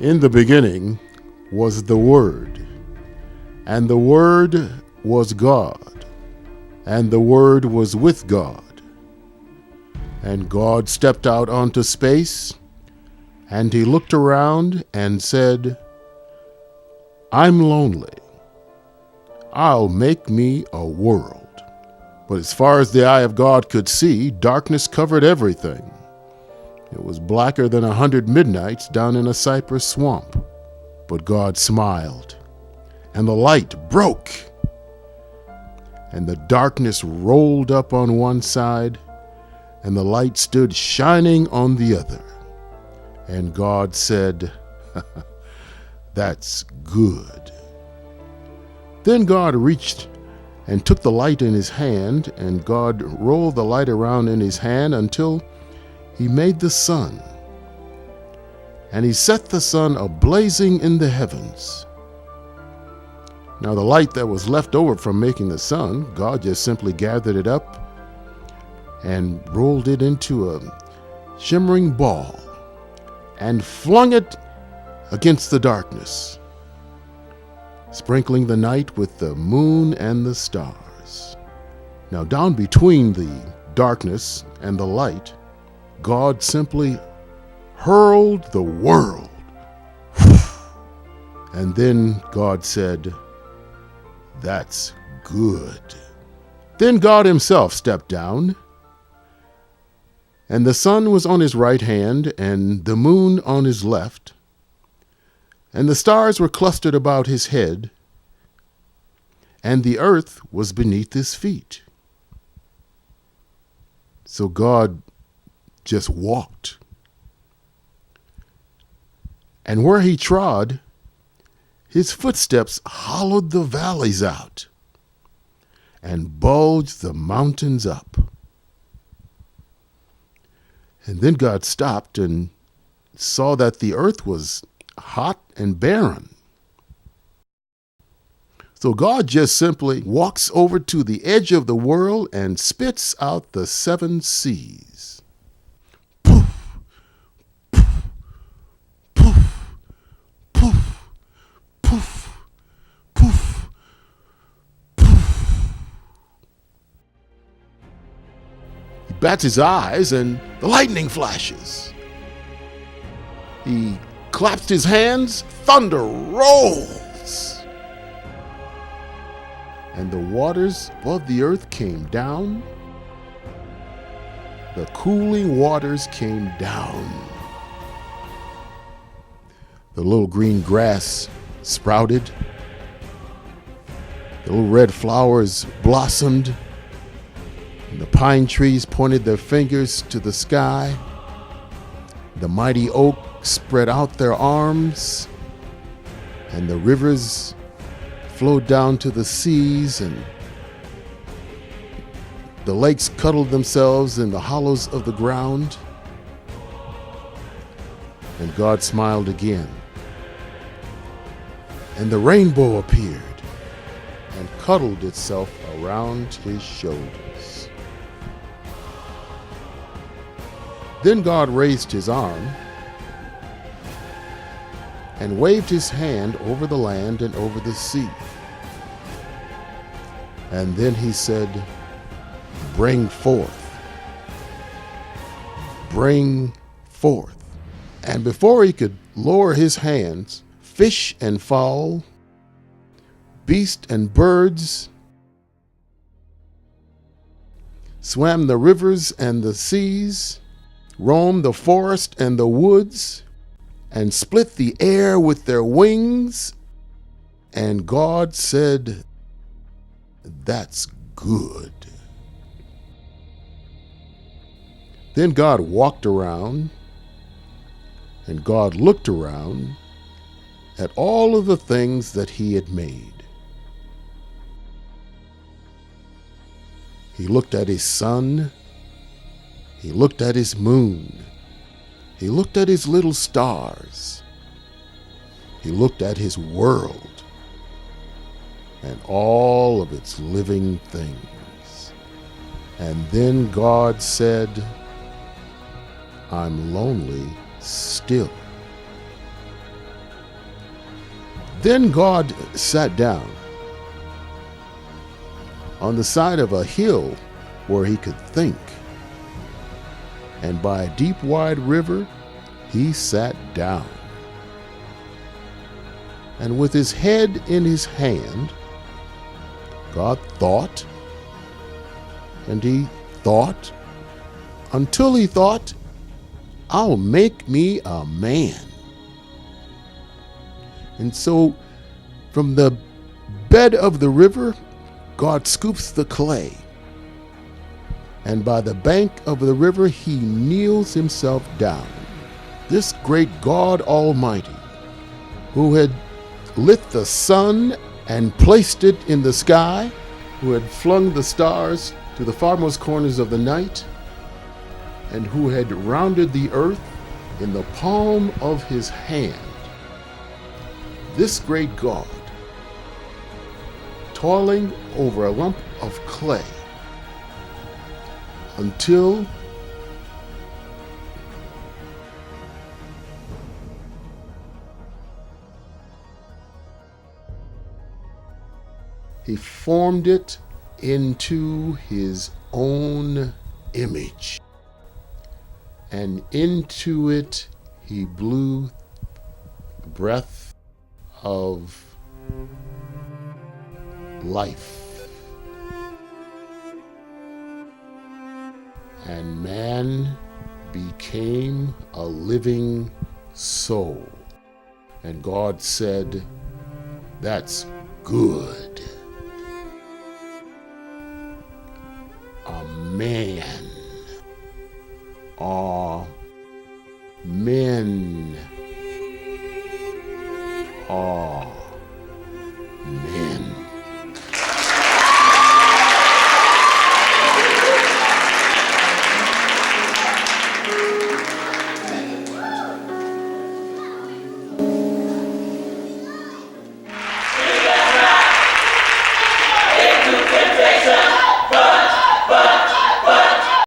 In the beginning was the Word, and the Word was God, and the Word was with God. And God stepped out onto space, and he looked around and said, "I'm lonely. I'll make me a world." But as far as the eye of God could see, darkness covered everything. It was blacker than 100 midnights down in a cypress swamp. But God smiled, and the light broke, and the darkness rolled up on one side, and the light stood shining on the other. And God said, "That's good." Then God reached and took the light in his hand, and God rolled the light around in his hand until he made the sun. And he set the sun ablazing in the heavens. Now the light that was left over from making the sun, God just simply gathered it up and rolled it into a shimmering ball and flung it against the darkness, sprinkling the night with the moon and the stars. Now down between the darkness and the light, God simply hurled the world. And then God said, "That's good." Then God himself stepped down, and the sun was on his right hand, and the moon on his left, and the stars were clustered about his head, and the earth was beneath his feet. So God just walked. And where he trod, his footsteps hollowed the valleys out and bulged the mountains up. And then God stopped and saw that the earth was hot and barren. So God just simply walks over to the edge of the world and spits out the 7 seas. Poof, poof, poof, poof, poof, poof, poof. He bats his eyes and the lightning flashes. He claps his hands, thunder rolls. And the waters above the earth came down. The cooling waters came down. The little green grass sprouted. The little red flowers blossomed. And the pine trees pointed their fingers to the sky. The mighty oak spread out their arms. And the rivers flowed down to the seas, and the lakes cuddled themselves in the hollows of the ground. And God smiled again. And the rainbow appeared and cuddled itself around his shoulders. Then God raised his arm and waved his hand over the land and over the sea. And then he said, "Bring forth. Bring forth." And before he could lower his hands, fish and fowl, beast and birds, swam the rivers and the seas, roamed the forest and the woods, and split the air with their wings. And God said, "That's good." Then God walked around, and God looked around at all of the things that he had made. He looked at his sun. He looked at his moon. He looked at his little stars. He looked at his world and all of its living things. And then God said, "I'm lonely still." Then God sat down on the side of a hill where he could think. And by a deep, wide river, he sat down. And with his head in his hand, God thought, and he thought, until he thought, I'll make me a man. And so from the bed of the river, God scoops the clay. And by the bank of the river, he kneels himself down. This great God Almighty, who had lit the sun and placed it in the sky, who had flung the stars to the farmost corners of the night, and who had rounded the earth in the palm of his hand. This great God, toiling over a lump of clay until he formed it into his own image, and into it he blew the breath of life. And man became a living soul. And God said, that's good. Amen. Amen.